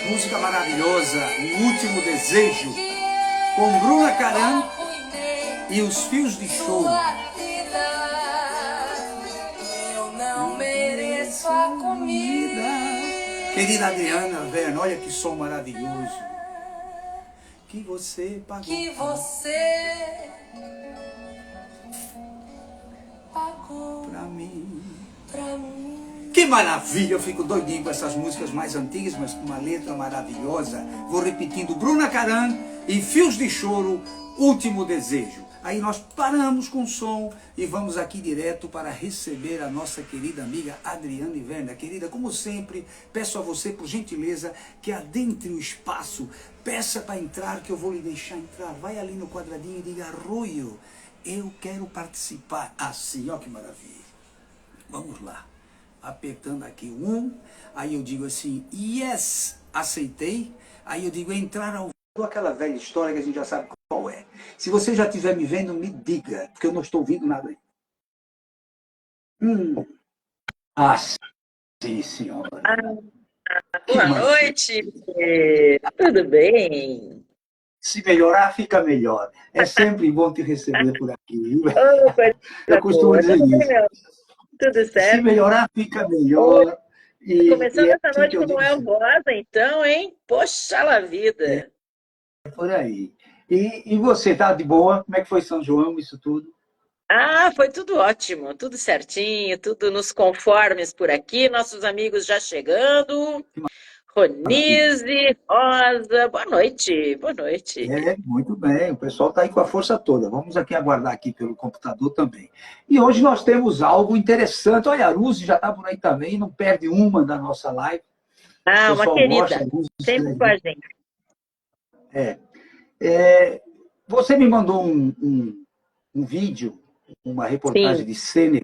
Música maravilhosa, O Último Desejo, com Bruna Caran e os Fios de Choro. Eu não mereço a comida. Querida Adriana Verna, olha que som maravilhoso que você pagou. Que você pagou pra mim. pra mim. Que maravilha, eu fico doidinho com essas músicas mais antigas, mas com uma letra maravilhosa. Vou repetindo, Bruna Caran e Fios de Choro, Último Desejo. Aí nós paramos com o som e vamos aqui direto para receber a nossa querida amiga Adriane Verna. Querida, como sempre, peço a você, por gentileza, que adentre o espaço. Peça para entrar, que eu vou lhe deixar entrar. Vai ali no quadradinho e diga, Arroio, eu quero participar. Assim, ó que maravilha. Vamos lá. Apertando aqui o 1, aí eu digo assim, yes, aceitei. Aí eu digo, entrar ao vivo, aquela velha história que a gente já sabe qual é. Se você já estiver me vendo, me diga, porque eu não estou ouvindo nada aí. Ah, sim, senhora. Boa noite, tudo bem? Se melhorar, fica melhor. É sempre bom te receber por aqui. Opa, Eu costumo dizer tudo bem, isso. tudo Se certo? melhorar, fica melhor. Começando É essa assim que noite eu com digo Noel sempre. Rosa, então, hein? Poxa la vida! É por aí. E você, tá de boa? Como é que foi São João, isso tudo? Ah, foi tudo ótimo, tudo certinho, tudo nos conformes por aqui, nossos amigos já chegando. Maravilha. Ronise, Rosa, boa noite, boa noite. É, muito bem, o pessoal está aí com a força toda. Vamos aqui aguardar aqui pelo computador também. E hoje nós temos algo interessante. Olha, a Luz já está por aí também, não perde uma da nossa live. O Ah, uma pessoal gosta, querida, a Luz sempre com a escreve. gente. Você me mandou um vídeo, uma reportagem Sim, de CNN,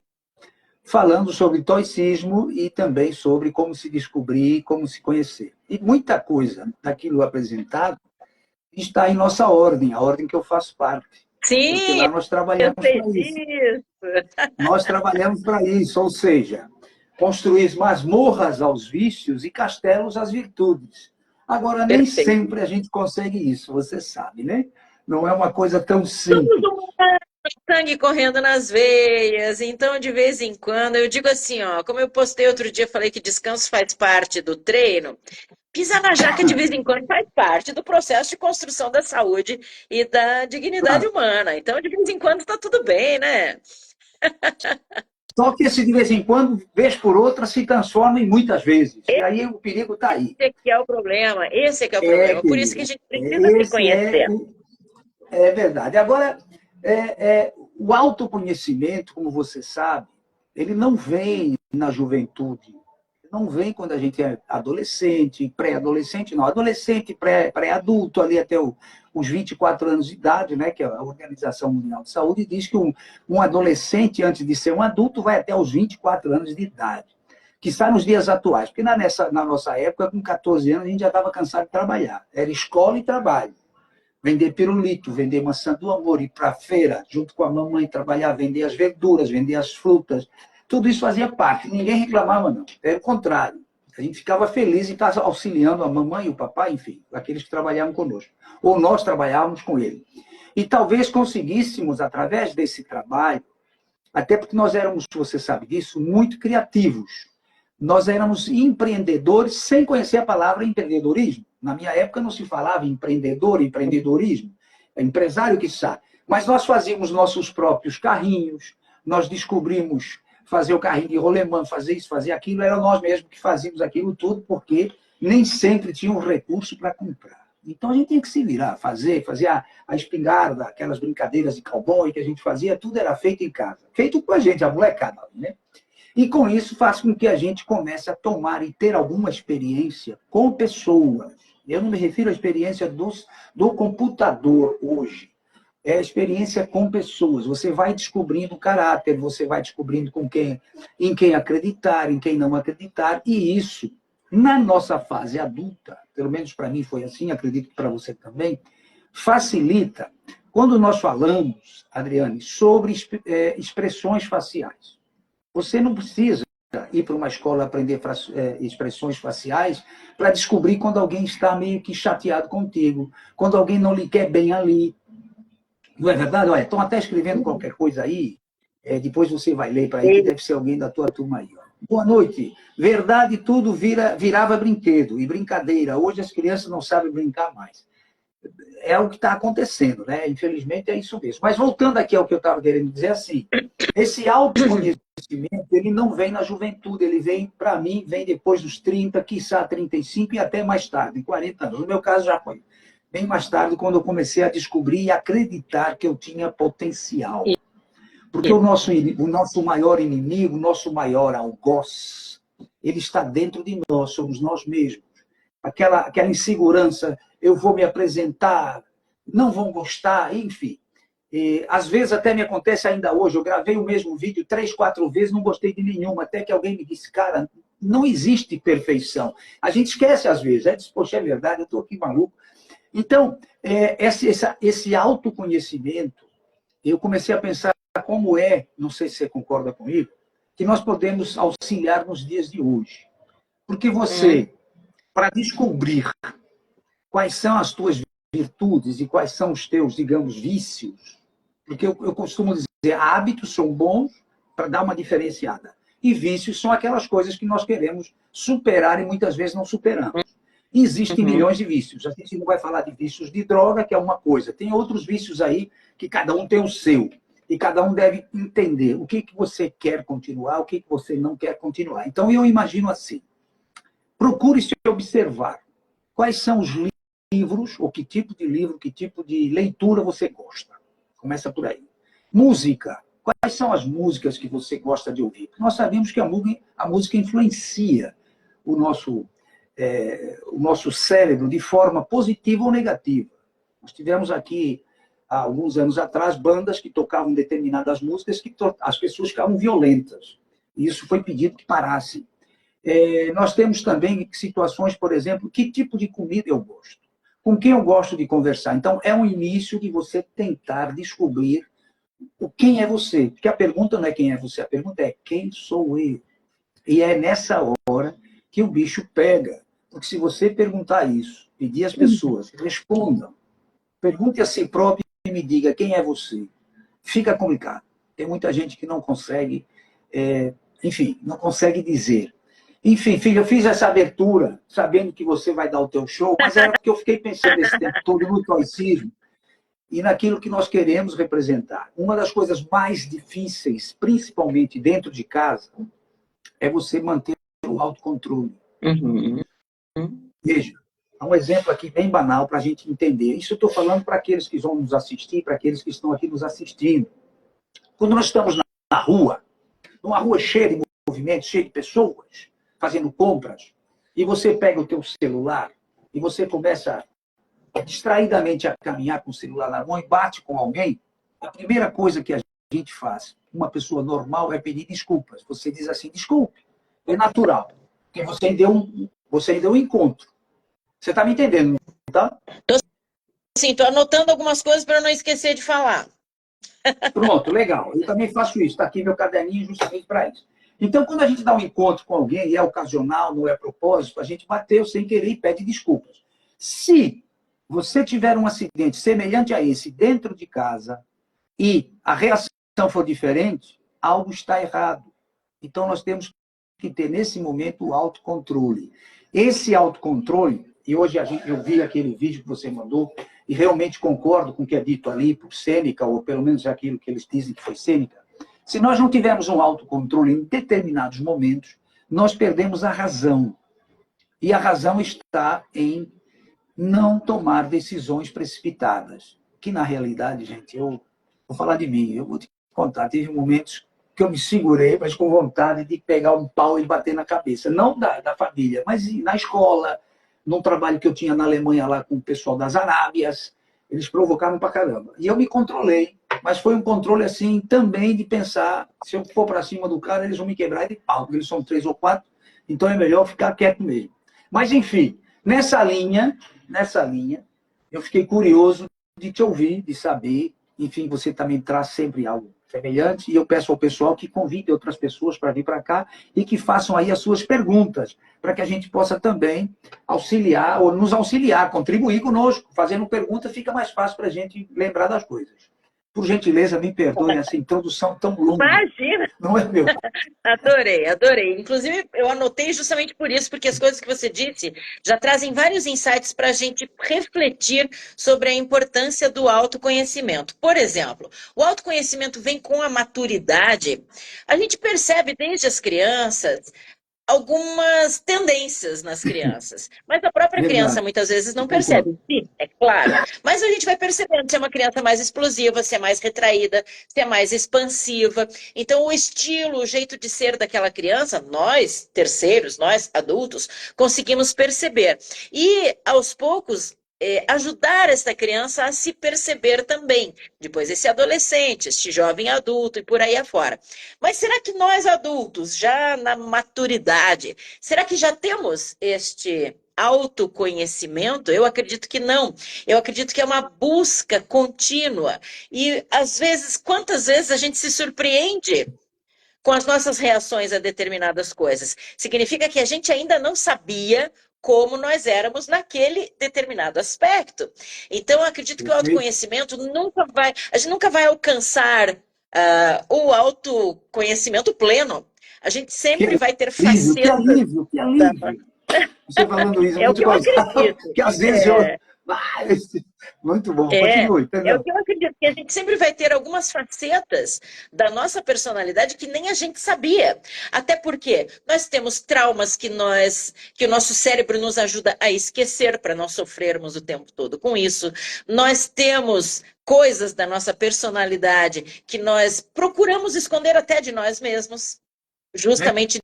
falando sobre toicismo e também sobre como se descobrir, como se conhecer. E muita coisa daquilo apresentado está em nossa ordem, a ordem que eu faço parte. Porque sim, lá nós eu trabalhamos sei para isso. disso. Nós trabalhamos para isso, ou seja, construir masmorras aos vícios e castelos às virtudes. Agora, nem Perfeito. sempre a gente consegue isso, você sabe, né? Não é uma coisa tão Somos simples. humanos, sangue correndo nas veias, então de vez em quando, eu digo assim, ó, como eu postei outro dia, falei que descanso faz parte do treino, pisar na jaca de vez em quando faz parte do processo de construção da saúde e da dignidade Claro. humana. Então, de vez em quando tá tudo bem, né? Só que esse de vez em quando, vez por outra, se transforma em muitas vezes. E aí o perigo está aí. Esse é que é o problema, esse é que é o É, problema. Por isso que a querida. gente precisa se Esse conhecer. é verdade. Agora, o autoconhecimento, como você sabe, ele não vem na juventude. Não vem quando a gente é adolescente, pré-adolescente, não. Adolescente, pré-adulto, ali até os 24 anos de idade, né, que a Organização Mundial de Saúde diz que um adolescente, antes de ser um adulto, vai até os 24 anos de idade. Que está nos dias atuais. Porque na nossa época, com 14 anos, a gente já estava cansado de trabalhar. Era escola e trabalho. Vender pirulito, vender maçã do amor, ir para a feira, junto com a mamãe, trabalhar, vender as verduras, vender as frutas. Tudo isso fazia parte. Ninguém reclamava, não. Era o contrário. A gente ficava feliz em estar auxiliando a mamãe e o papai, enfim, aqueles que trabalhavam conosco. Ou nós trabalhávamos com ele. E talvez conseguíssemos, através desse trabalho, até porque nós éramos, você sabe disso, muito criativos. Nós éramos empreendedores sem conhecer a palavra empreendedorismo. Na minha época não se falava empreendedor, empreendedorismo. É empresário que sabe. Mas nós fazíamos nossos próprios carrinhos, nós descobrimos fazer o carrinho de rolemã, fazer isso, fazer aquilo, era nós mesmos que fazíamos aquilo tudo, porque nem sempre tinham recurso para comprar. Então a gente tinha que se virar, fazer a espingarda, aquelas brincadeiras de cowboy que a gente fazia, tudo era feito em casa. Feito com a gente, a molecada, né? E com isso faz com que a gente comece a tomar e ter alguma experiência com pessoas. Eu não me refiro à experiência do computador hoje. É a experiência com pessoas. Você vai descobrindo o caráter, você vai descobrindo em quem acreditar, em quem não acreditar. E isso, na nossa fase adulta, pelo menos para mim foi assim, acredito que para você também, facilita quando nós falamos, Adriane, sobre expressões faciais. Você não precisa ir para uma escola aprender expressões faciais para descobrir quando alguém está meio que chateado contigo, quando alguém não lhe quer bem ali. Não é verdade? Olha, estão até escrevendo qualquer coisa aí, depois você vai ler para aí, que deve ser alguém da tua turma aí. Ó. Boa noite. Verdade, tudo virava brinquedo e brincadeira. Hoje as crianças não sabem brincar mais. É o que está acontecendo, né? Infelizmente é isso mesmo. Mas voltando aqui ao que eu estava querendo dizer, assim, esse autoconhecimento, ele não vem na juventude, ele vem, para mim, vem depois dos 30, quiçá 35 e até mais tarde, em 40 anos. No meu caso já foi bem mais tarde, quando eu comecei a descobrir e acreditar que eu tinha potencial. Porque o nosso maior inimigo, o nosso maior algoz, ele está dentro de nós, somos nós mesmos. Aquela insegurança, eu vou me apresentar, não vão gostar, enfim. E, às vezes até me acontece ainda hoje, eu gravei o mesmo vídeo 3, 4 vezes, não gostei de nenhuma, até que alguém me disse, cara, não existe perfeição. A gente esquece às vezes, disse, poxa, é verdade, eu estou aqui maluco. Então, esse autoconhecimento, eu comecei a pensar como não sei se você concorda comigo, que nós podemos auxiliar nos dias de hoje. Porque você, para descobrir quais são as tuas virtudes e quais são os teus, digamos, vícios, porque eu costumo dizer, hábitos são bons para dar uma diferenciada. E vícios são aquelas coisas que nós queremos superar e muitas vezes não superamos. Existem milhões de vícios. A gente não vai falar de vícios de droga, que é uma coisa. Tem outros vícios aí que cada um tem o seu. E cada um deve entender o que você quer continuar, o que você não quer continuar. Então, eu imagino assim. Procure se observar. Quais são os livros, ou que tipo de livro, que tipo de leitura você gosta. Começa por aí. Música. Quais são as músicas que você gosta de ouvir? Nós sabemos que a música influencia o nosso cérebro de forma positiva ou negativa. Nós tivemos aqui, há alguns anos atrás, bandas que tocavam determinadas músicas que as pessoas ficavam violentas. E isso foi pedido que parasse. Nós temos também situações, por exemplo, que tipo de comida eu gosto? Com quem eu gosto de conversar? Então, é um início de você tentar descobrir quem é você. Porque a pergunta não é quem é você, a pergunta é quem sou eu? E é nessa hora que o bicho pega. Porque se você perguntar isso, pedir às pessoas, respondam, pergunte a si próprio e me diga quem é você. Fica complicado. Tem muita gente que não consegue, enfim, não consegue dizer. Enfim, filho, eu fiz essa abertura sabendo que você vai dar o teu show, mas era porque eu fiquei pensando esse tempo todo no estoicismo e naquilo que nós queremos representar. Uma das coisas mais difíceis, principalmente dentro de casa, é você manter o autocontrole. Veja, há um exemplo aqui bem banal para a gente entender. Isso eu estou falando para aqueles que vão nos assistir, para aqueles que estão aqui nos assistindo. Quando nós estamos na rua, numa rua cheia de movimento, cheia de pessoas, fazendo compras, e você pega o teu celular e você começa distraidamente a caminhar com o celular na mão e bate com alguém, a primeira coisa que a gente faz, uma pessoa normal, é pedir desculpas. Você diz assim, desculpe, é natural, porque você deu um encontro. Você está me entendendo, tá? Estou anotando algumas coisas para eu não esquecer de falar. Pronto, legal. Eu também faço isso. Está aqui meu caderninho justamente para isso. Então, quando a gente dá um encontro com alguém, e é ocasional, não é propósito, a gente bateu sem querer e pede desculpas. Se você tiver um acidente semelhante a esse dentro de casa e a reação for diferente, algo está errado. Então, nós temos que ter, nesse momento, o autocontrole. Esse autocontrole, e hoje eu vi aquele vídeo que você mandou, e realmente concordo com o que é dito ali por Sêneca, ou pelo menos aquilo que eles dizem que foi Sêneca. Se nós não tivermos um autocontrole em determinados momentos, nós perdemos a razão. E a razão está em não tomar decisões precipitadas. Que, na realidade, gente, eu vou falar de mim, eu vou te contar, teve momentos que eu me segurei, mas com vontade de pegar um pau e bater na cabeça. Não da família, mas na escola, num trabalho que eu tinha na Alemanha lá com o pessoal das Arábias, eles provocaram pra caramba. E eu me controlei, mas foi um controle assim também de pensar, se eu for para cima do cara, eles vão me quebrar de pau, porque eles são 3 ou 4, então é melhor ficar quieto mesmo. Mas enfim, nessa linha, eu fiquei curioso de te ouvir, de saber, enfim, você também traz sempre algo semelhante, e eu peço ao pessoal que convide outras pessoas para vir para cá e que façam aí as suas perguntas, para que a gente possa também auxiliar, ou nos auxiliar, contribuir conosco. Fazendo perguntas fica mais fácil para a gente lembrar das coisas. Por gentileza, me perdoem essa introdução tão longa. Imagina! Não é meu? Adorei, adorei. Inclusive, eu anotei justamente por isso, porque as coisas que você disse já trazem vários insights para a gente refletir sobre a importância do autoconhecimento. Por exemplo, o autoconhecimento vem com a maturidade. A gente percebe desde as crianças algumas tendências nas crianças. Mas a própria criança Verdade. muitas vezes não percebe. Sim, é claro. Mas a gente vai percebendo se é uma criança mais explosiva, se é mais retraída, se é mais expansiva. Então, o estilo, o jeito de ser daquela criança, nós, terceiros, nós, adultos, conseguimos perceber. E, aos poucos, ajudar essa criança a se perceber também. Depois esse adolescente, este jovem adulto e por aí afora. Mas será que nós adultos, já na maturidade, será que já temos este autoconhecimento? Eu acredito que não. Eu acredito que é uma busca contínua. E, às vezes, quantas vezes a gente se surpreende com as nossas reações a determinadas coisas? Significa que a gente ainda não sabia como nós éramos naquele determinado aspecto. Então, eu acredito que o autoconhecimento a gente nunca vai alcançar o autoconhecimento pleno. A gente sempre vai ter facetas. Que alívio, que alívio. Você falando isso, É o que eu acredito. Que às vezes muito bom, continue. É o que eu acredito, que a gente sempre vai ter algumas facetas da nossa personalidade que nem a gente sabia. Até porque nós temos traumas que o nosso cérebro nos ajuda a esquecer para não sofrermos o tempo todo com isso. Nós temos coisas da nossa personalidade que nós procuramos esconder até de nós mesmos, justamente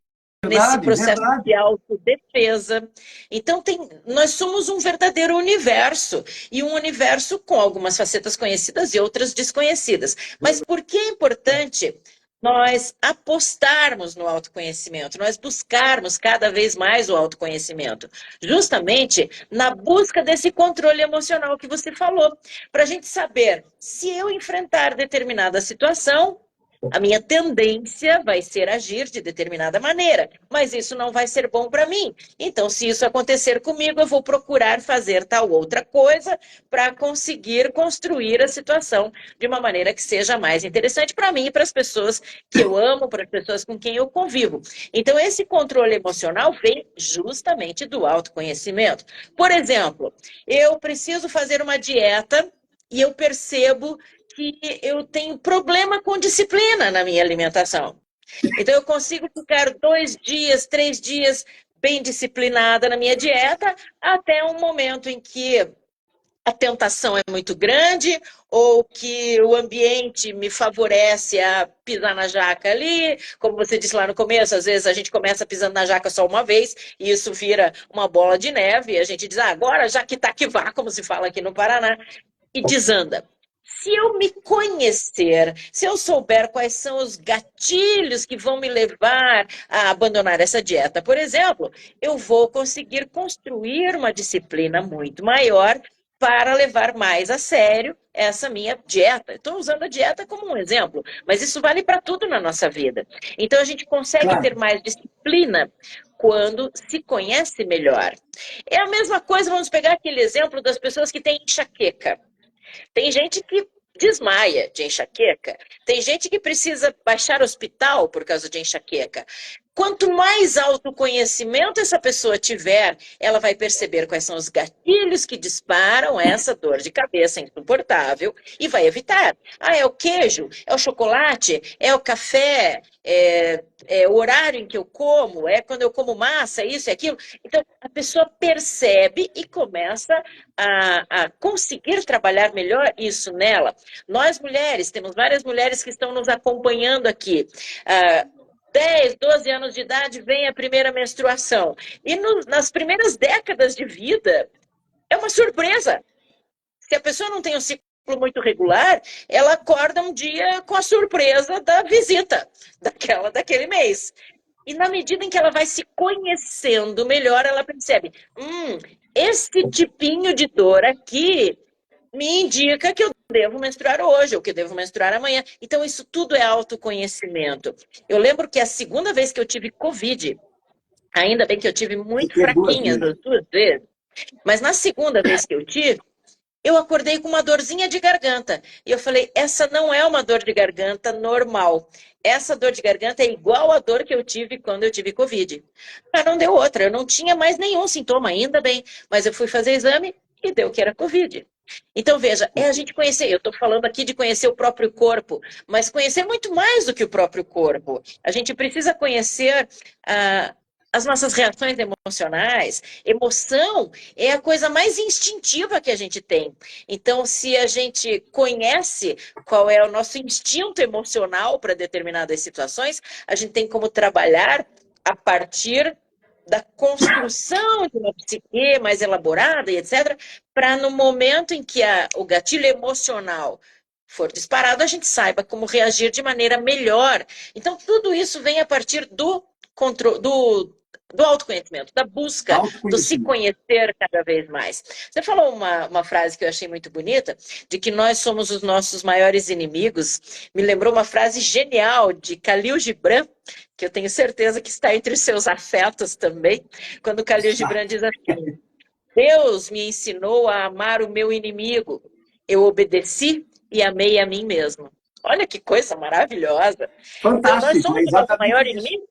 nesse processo de autodefesa. Então, nós somos um verdadeiro universo, e um universo com algumas facetas conhecidas e outras desconhecidas. Mas por que é importante nós apostarmos no autoconhecimento, nós buscarmos cada vez mais o autoconhecimento? Justamente na busca desse controle emocional que você falou, para a gente saber se eu enfrentar determinada situação, a minha tendência vai ser agir de determinada maneira, mas isso não vai ser bom para mim. Então, se isso acontecer comigo, eu vou procurar fazer tal outra coisa para conseguir construir a situação de uma maneira que seja mais interessante para mim e para as pessoas que eu amo, para as pessoas com quem eu convivo. Então, esse controle emocional vem justamente do autoconhecimento. Por exemplo, eu preciso fazer uma dieta e eu percebo que eu tenho problema com disciplina na minha alimentação. Então, eu consigo ficar 2 dias, 3 dias bem disciplinada na minha dieta, até um momento em que a tentação é muito grande, ou que o ambiente me favorece a pisar na jaca ali. Como você disse lá no começo, às vezes a gente começa pisando na jaca só uma vez, e isso vira uma bola de neve, e a gente diz, agora já que tá que vá, como se fala aqui no Paraná, e desanda. Se eu me conhecer, se eu souber quais são os gatilhos que vão me levar a abandonar essa dieta, por exemplo, eu vou conseguir construir uma disciplina muito maior para levar mais a sério essa minha dieta. Estou usando a dieta como um exemplo, mas isso vale para tudo na nossa vida. Então, a gente consegue ter mais disciplina quando se conhece melhor. É a mesma coisa, vamos pegar aquele exemplo das pessoas que têm enxaqueca. Tem gente que desmaia de enxaqueca, tem gente que precisa baixar ao hospital por causa de enxaqueca. Quanto mais autoconhecimento essa pessoa tiver, ela vai perceber quais são os gatilhos que disparam essa dor de cabeça insuportável e vai evitar. É o queijo? É o chocolate? É o café? É o horário em que eu como? É quando eu como massa? Isso e aquilo? Então, a pessoa percebe e começa a conseguir trabalhar melhor isso nela. Nós, mulheres, temos várias mulheres que estão nos acompanhando aqui. 10, 12 anos de idade, vem a primeira menstruação. E nas primeiras décadas de vida, é uma surpresa. Se a pessoa não tem um ciclo muito regular, ela acorda um dia com a surpresa da visita daquele mês. E na medida em que ela vai se conhecendo melhor, ela percebe, esse tipinho de dor aqui me indica que eu devo menstruar hoje, ou que eu devo menstruar amanhã. Então, isso tudo é autoconhecimento. Eu lembro que a segunda vez que eu tive Covid, ainda bem que eu tive Você muito teve duas fraquinhas vezes. as duas vezes, mas na segunda vez que eu tive, eu acordei com uma dorzinha de garganta. E eu falei, essa não é uma dor de garganta normal. Essa dor de garganta é igual à dor que eu tive quando eu tive Covid. Mas não deu outra, eu não tinha mais nenhum sintoma, ainda bem. Mas eu fui fazer exame e deu que era Covid. Então, veja, é a gente conhecer. Eu estou falando aqui de conhecer o próprio corpo, mas conhecer muito mais do que o próprio corpo. A gente precisa conhecer as nossas reações emocionais. Emoção é a coisa mais instintiva que a gente tem. Então, se a gente conhece qual é o nosso instinto emocional para determinadas situações, a gente tem como trabalhar a partir da construção de uma psique mais elaborada e etc., para no momento em que o gatilho emocional for disparado, a gente saiba como reagir de maneira melhor. Então, tudo isso vem a partir do controle, do autoconhecimento, da busca, do se Autoconhecimento. conhecer cada vez mais. Você falou uma frase que eu achei muito bonita, de que nós somos os nossos maiores inimigos. Me lembrou uma frase genial de Khalil Gibran, que eu tenho certeza que está entre os seus afetos também, quando Khalil Está. Gibran diz assim: Deus me ensinou a amar o meu inimigo. Eu obedeci e amei a mim mesmo. Olha que coisa maravilhosa. Então, nós Fantástico, é somos o nosso exatamente maior isso. inimigo?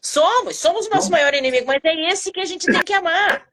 Somos o nosso Então, maior inimigo, mas é esse que a gente tem que amar.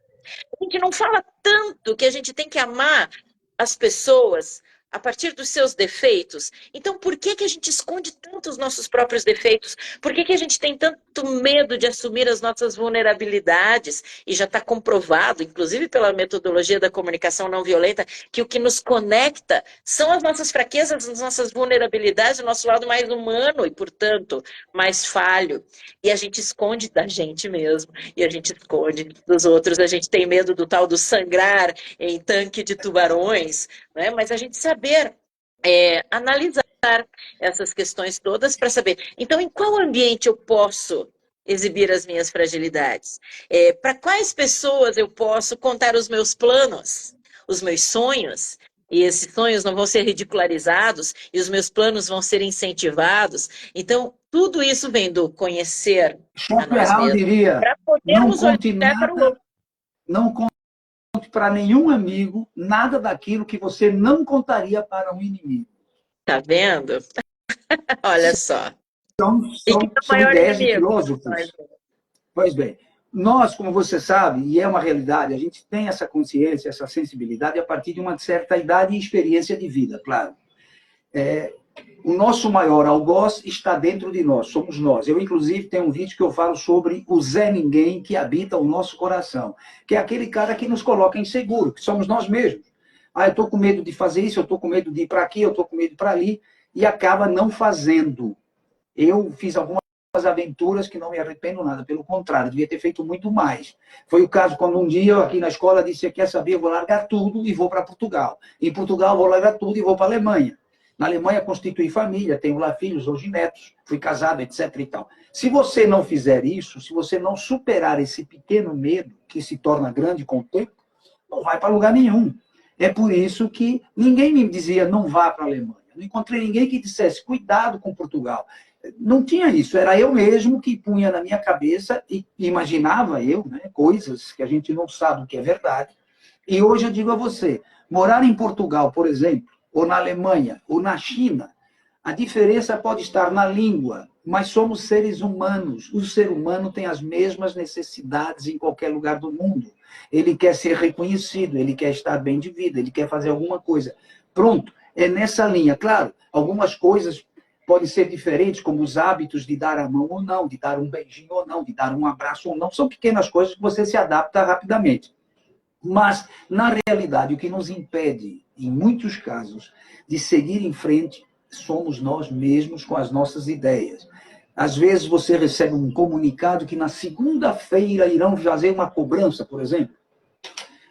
A gente não fala tanto que a gente tem que amar as pessoas a partir dos seus defeitos. Então, por que a gente esconde tanto os nossos próprios defeitos? Por que a gente tem tanto medo de assumir as nossas vulnerabilidades? E já está comprovado, inclusive pela metodologia da comunicação não violenta, que o que nos conecta são as nossas fraquezas, as nossas vulnerabilidades, o nosso lado mais humano e, portanto, mais falho. E a gente esconde da gente mesmo. E a gente esconde dos outros. A gente tem medo do tal do sangrar em tanque de tubarões, né? Mas a gente saber analisar essas questões todas para saber, então, em qual ambiente eu posso exibir as minhas fragilidades? Para quais pessoas eu posso contar os meus planos, os meus sonhos? E esses sonhos não vão ser ridicularizados e os meus planos vão ser incentivados. Então, tudo isso vem do conhecer a nós Schopenhauer mesmos diria, para não podermos conte olhar para o outro. nada, não conte para nenhum amigo nada daquilo que você não contaria para um inimigo. Tá vendo? Olha só. São, E que são, é o são maior ideias de inimigo? filósofos. Pois bem, nós, como você sabe, e é uma realidade, a gente tem essa consciência, essa sensibilidade a partir de uma certa idade e experiência de vida, claro. O nosso maior algoz está dentro de nós, somos nós. Eu, inclusive, tenho um vídeo que eu falo sobre o Zé Ninguém que habita o nosso coração, que é aquele cara que nos coloca inseguro, que somos nós mesmos. Eu estou com medo de fazer isso, eu estou com medo de ir para aqui, eu estou com medo de ir para ali, e acaba não fazendo. Eu fiz algumas aventuras que não me arrependo nada, pelo contrário, devia ter feito muito mais. Foi o caso quando um dia eu aqui na escola disse, quer saber, eu vou largar tudo e vou para Portugal. Em Portugal vou largar tudo e vou para a Alemanha. Na Alemanha constituí família, tenho lá filhos, hoje netos, fui casado, etc. e tal. Se você não fizer isso, se você não superar esse pequeno medo, que se torna grande com o tempo, não vai para lugar nenhum. É por isso que ninguém me dizia, não vá para a Alemanha. Não encontrei ninguém que dissesse, cuidado com Portugal. Não tinha isso, era eu mesmo que punha na minha cabeça e imaginava eu, né, coisas que a gente não sabe o que é verdade. E hoje eu digo a você, morar em Portugal, por exemplo, ou na Alemanha, ou na China, a diferença pode estar na língua, mas somos seres humanos. O ser humano tem as mesmas necessidades em qualquer lugar do mundo. Ele quer ser reconhecido, ele quer estar bem de vida, ele quer fazer alguma coisa. Pronto, é nessa linha. Claro, algumas coisas podem ser diferentes, como os hábitos de dar a mão ou não, de dar um beijinho ou não, de dar um abraço ou não. São pequenas coisas que você se adapta rapidamente. Mas, na realidade, o que nos impede, em muitos casos, de seguir em frente, somos nós mesmos com as nossas ideias. Às vezes você recebe um comunicado que na segunda-feira irão fazer uma cobrança, por exemplo.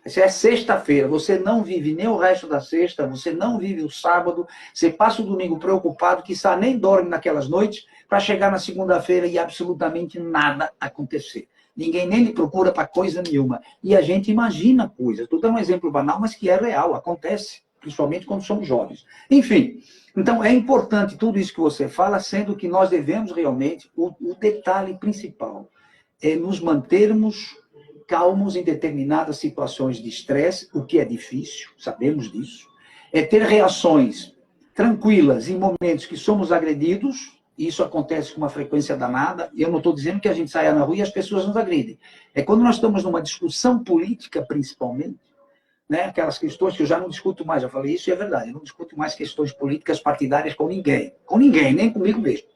Isso é sexta-feira, você não vive nem o resto da sexta, você não vive o sábado, você passa o domingo preocupado, que nem dorme naquelas noites, para chegar na segunda-feira e absolutamente nada acontecer. Ninguém nem lhe procura para coisa nenhuma. E a gente imagina coisas. Estou dando um exemplo banal, mas que é real, acontece. principalmente quando somos jovens. Enfim, então é importante tudo isso que você fala, sendo que nós devemos realmente, o detalhe principal é nos mantermos calmos em determinadas situações de estresse, o que é difícil, sabemos disso, é ter reações tranquilas em momentos que somos agredidos. Isso acontece com uma frequência danada. Eu não estou dizendo que a gente saia na rua e as pessoas nos agridem. É quando nós estamos numa discussão política, principalmente, né, aquelas questões que eu já não discuto mais, já falei isso e é verdade, eu não discuto mais questões políticas partidárias com ninguém, nem comigo mesmo.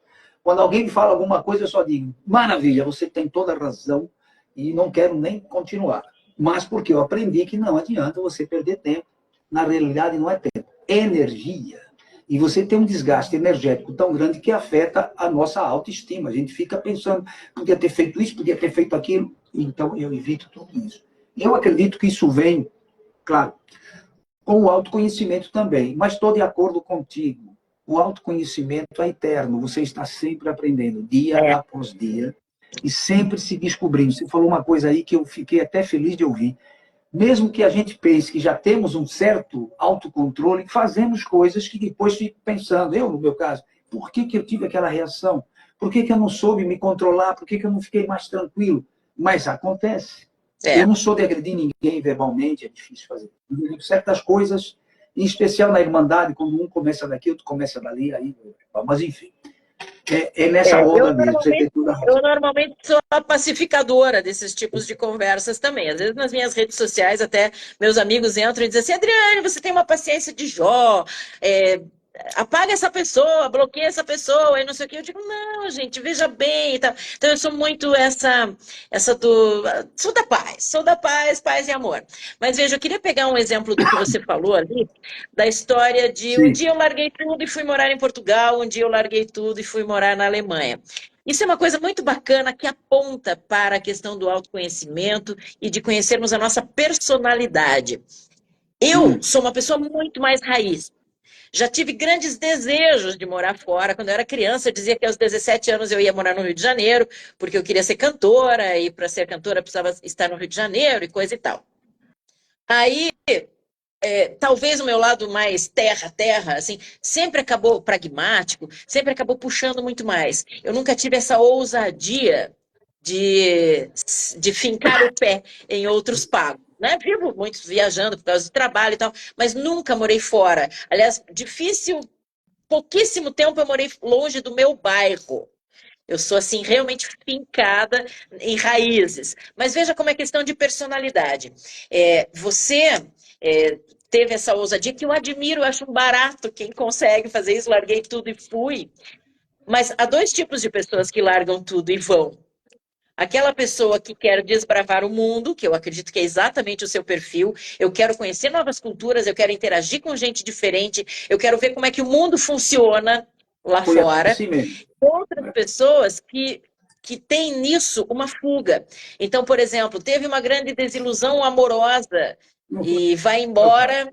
Quando alguém me fala alguma coisa, eu só digo, maravilha, você tem toda a razão e não quero nem continuar. Mas porque eu aprendi que não adianta você perder tempo. Na realidade, não é tempo, é energia. E você tem um desgaste energético tão grande que afeta a nossa autoestima. A gente fica pensando, podia ter feito isso, podia ter feito aquilo. Então, eu evito tudo isso. Eu acredito que isso vem, claro, com o autoconhecimento também. Mas estou de acordo contigo. O autoconhecimento é eterno. Você está sempre aprendendo, dia após dia, e sempre se descobrindo. Você falou uma coisa aí que eu fiquei até feliz de ouvir. Mesmo que a gente pense que já temos um certo autocontrole, fazemos coisas que depois fico pensando, eu, no meu caso, por que eu tive aquela reação? Por que eu não soube me controlar? Por que eu não fiquei mais tranquilo? Mas acontece. Eu não sou de agredir ninguém verbalmente, é difícil fazer. Certas coisas, em especial na Irmandade, quando um começa daqui, outro começa dali, aí, mas enfim. É nessa onda mesmo, você tem toda a razão. Eu normalmente sou a pacificadora desses tipos de conversas também. Às vezes nas minhas redes sociais até meus amigos entram e dizem assim, Adriane, você tem uma paciência de Jó, apaga essa pessoa, bloqueia essa pessoa, e não sei o que. Eu digo, não, gente, veja bem e tal. Então eu sou muito essa sou da paz, paz e amor. Mas veja, eu queria pegar um exemplo do que você falou ali, da história de Sim. Um dia eu larguei tudo e fui morar em Portugal, um dia eu larguei tudo e fui morar na Alemanha. Isso é uma coisa muito bacana que aponta para a questão do autoconhecimento e de conhecermos a nossa personalidade. Eu sou uma pessoa muito mais raiz. Já tive grandes desejos de morar fora. Quando eu era criança, eu dizia que aos 17 anos eu ia morar no Rio de Janeiro, porque eu queria ser cantora, e para ser cantora precisava estar no Rio de Janeiro e coisa e tal. Aí, talvez o meu lado mais terra, assim, sempre acabou pragmático, sempre acabou puxando muito mais. Eu nunca tive essa ousadia de fincar o pé em outros pagos. Né? Vivo muito viajando por causa do trabalho e tal, mas nunca morei fora. Aliás, pouquíssimo tempo eu morei longe do meu bairro. Eu sou, assim, realmente fincada em raízes. Mas veja como é questão de personalidade. Você teve essa ousadia que eu admiro, eu acho um barato quem consegue fazer isso. Larguei tudo e fui. Mas há dois tipos de pessoas que largam tudo e vão. Aquela pessoa que quer desbravar o mundo, que eu acredito que é exatamente o seu perfil. Eu quero conhecer novas culturas, eu quero interagir com gente diferente, eu quero ver como é que o mundo funciona lá fora. Assim mesmo. Outras pessoas que têm nisso uma fuga. Então, por exemplo, teve uma grande desilusão amorosa e vai embora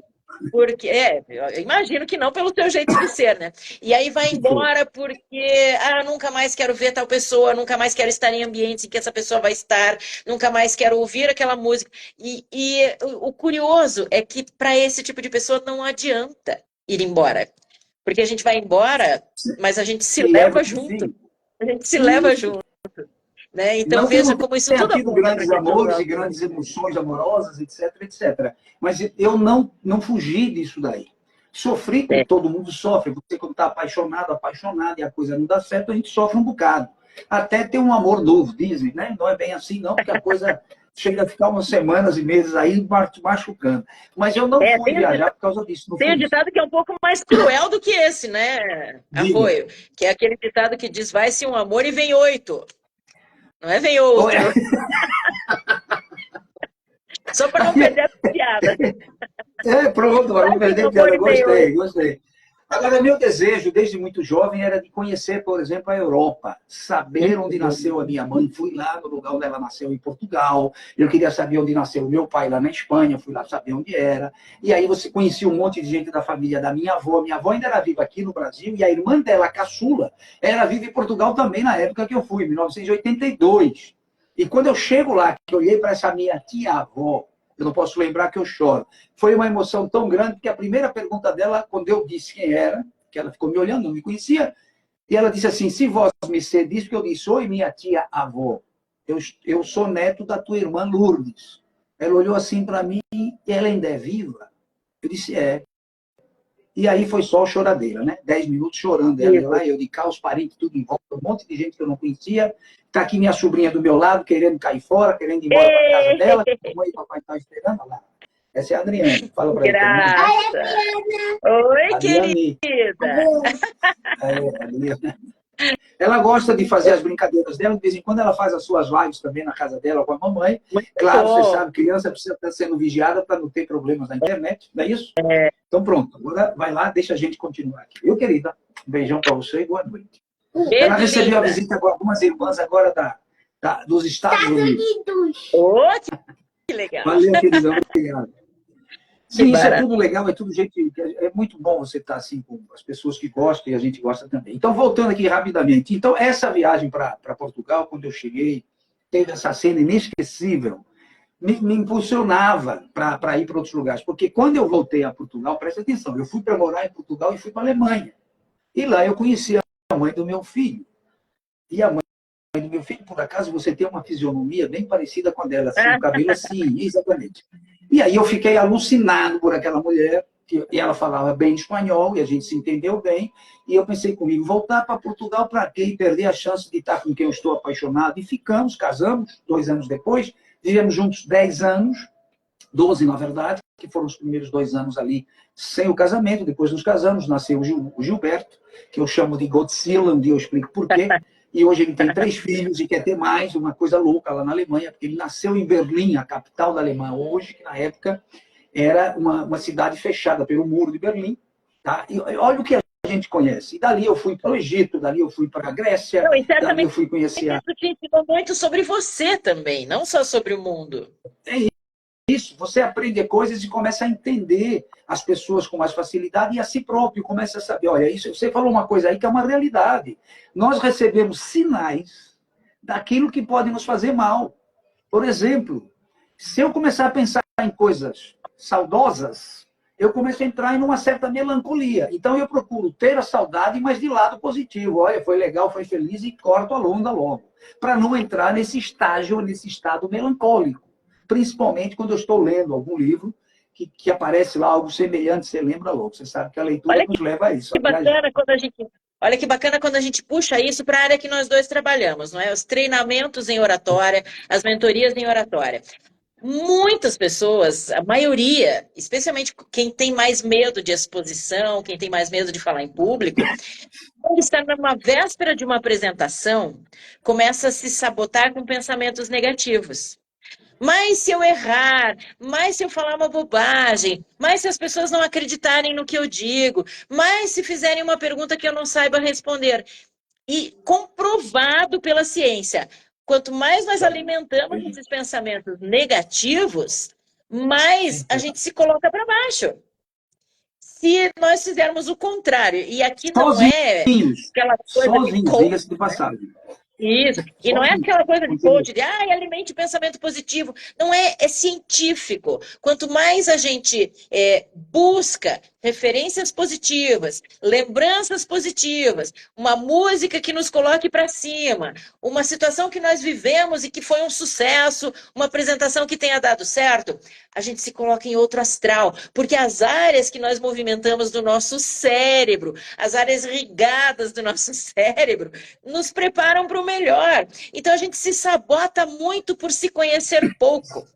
porque... eu imagino que não pelo teu jeito de ser, né? E aí vai embora porque nunca mais quero ver tal pessoa, nunca mais quero estar em ambientes em que essa pessoa vai estar, nunca mais quero ouvir aquela música. E o curioso é que para esse tipo de pessoa não adianta ir embora. Porque a gente vai embora, mas a gente se leva junto. A gente se leva junto. Né? Então não veja como isso tudo tido grandes amores e grandes emoções amorosas, etc, etc. Mas eu não fugi disso daí. Sofri como todo mundo sofre. Você quando está apaixonado, e a coisa não dá certo, a gente sofre um bocado. Até ter um amor novo, dizem, né? Não é bem assim não, porque a coisa chega a ficar umas semanas e meses aí machucando. Mas eu não fui viajar por causa disso. Tem um ditado que é um pouco mais cruel do que esse, né, Apoio? Que é aquele ditado que diz, vai-se um amor e vem 8. Não é vem outro. Só para não perder a piada. Pronto, para não perder a piada. Gostei. Agora, meu desejo, desde muito jovem, era de conhecer, por exemplo, a Europa. Saber onde nasceu a minha mãe. Fui lá no lugar onde ela nasceu, em Portugal. Eu queria saber onde nasceu o meu pai, lá na Espanha. Fui lá saber onde era. E aí você conhecia um monte de gente da família da minha avó. Minha avó ainda era viva aqui no Brasil. E a irmã dela, a caçula, era viva em Portugal também na época que eu fui, em 1982. E quando eu chego lá, que eu olhei para essa minha tia-avó, Eu não posso lembrar que eu choro. Foi uma emoção tão grande que a primeira pergunta dela, quando eu disse quem era, que ela ficou me olhando, não me conhecia, e ela disse assim, se vós me cedis, porque eu disse, oi, minha tia-avó, eu sou neto da tua irmã Lourdes. Ela olhou assim para mim, e ela ainda é viva? Eu disse, é. E aí foi só choradeira, né? 10 minutos chorando. Ela ia lá, eu de cá, os parentes, tudo em volta, um monte de gente que eu não conhecia. Está aqui minha sobrinha do meu lado, querendo cair fora, querendo ir embora para casa dela, que a mãe e o papai estão esperando lá. Essa é a Adriane. Fala para ele. Graça. Oi, Adriane. querida. Adriane. Ela gosta de fazer as brincadeiras dela, de vez em quando ela faz as suas lives também na casa dela com a mamãe. Muito Claro, bom. você sabe, criança precisa estar sendo vigiada para não ter problemas na internet, não é isso? É. Então pronto, agora vai lá, deixa a gente continuar aqui. Eu, querida, um beijão para você e boa noite. Ela Beijo, recebeu a linda. visita de algumas irmãs agora dos Estados Unidos. Oh, que legal. Valeu, querida, obrigado. Sim, isso é barato. tudo legal, é tudo gente. É muito bom você estar assim com as pessoas que gostam e a gente gosta também. Então, voltando aqui rapidamente. Então, essa viagem para Portugal, quando eu cheguei, teve essa cena inesquecível, me impulsionava para ir para outros lugares. Porque quando eu voltei a Portugal, presta atenção, eu fui para morar em Portugal e fui para a Alemanha. E lá eu conheci a mãe do meu filho. E a mãe do meu filho, por acaso, você tem uma fisionomia bem parecida com a dela, assim, o cabelo assim, exatamente. E aí eu fiquei alucinado por aquela mulher, e ela falava bem espanhol, e a gente se entendeu bem, e eu pensei comigo, voltar para Portugal para quê? E perder a chance de estar com quem eu estou apaixonado. E ficamos, casamos, 2 anos depois, vivemos juntos 10 anos, 12 na verdade, que foram os primeiros 2 anos ali sem o casamento, depois nos casamos, nasceu o Gilberto, que eu chamo de Godzilla, um dia eu explico por quê. E hoje ele tem 3 filhos e quer ter mais, uma coisa louca lá na Alemanha, porque ele nasceu em Berlim, a capital da Alemanha hoje, que na época era uma cidade fechada pelo muro de Berlim. Tá? E olha o que a gente conhece. E dali eu fui para o Egito, dali eu fui para a Grécia, Não, e dali certamente eu fui conhecer a... isso te ensinou muito sobre você também, não só sobre o mundo. Isso, você aprende coisas e começa a entender as pessoas com mais facilidade e a si próprio começa a saber, olha, isso, você falou uma coisa aí que é uma realidade. Nós recebemos sinais daquilo que pode nos fazer mal. Por exemplo, se eu começar a pensar em coisas saudosas, eu começo a entrar em uma certa melancolia. Então eu procuro ter a saudade, mas de lado positivo. Olha, foi legal, foi feliz e corto a onda logo. Para não entrar nesse estágio, nesse estado melancólico. Principalmente quando eu estou lendo algum livro que aparece lá algo semelhante, você lembra logo. Você sabe que a leitura nos leva a isso. Que bacana quando a gente, olha que bacana quando a gente puxa isso para a área que nós dois trabalhamos, não é? Os treinamentos em oratória, as mentorias em oratória. Muitas pessoas, a maioria, especialmente quem tem mais medo de exposição, quem tem mais medo de falar em público, quando está numa véspera de uma apresentação, começa a se sabotar com pensamentos negativos. Mas se eu errar, mas se eu falar uma bobagem, mas se as pessoas não acreditarem no que eu digo, mas se fizerem uma pergunta que eu não saiba responder. E comprovado pela ciência, quanto mais nós alimentamos esses pensamentos negativos, mais a gente se coloca para baixo. Se nós fizermos o contrário, e aqui não é aquela coisa de coach, diga-se de passagem. Isso, e não é aquela coisa de coach, de alimente o pensamento positivo. Não é, é científico. Quanto mais a gente busca referências positivas, lembranças positivas, uma música que nos coloque para cima, uma situação que nós vivemos e que foi um sucesso, uma apresentação que tenha dado certo, a gente se coloca em outro astral, porque as áreas que nós movimentamos do nosso cérebro, as áreas irrigadas do nosso cérebro, nos preparam para o melhor. Então a gente se sabota muito por se conhecer pouco.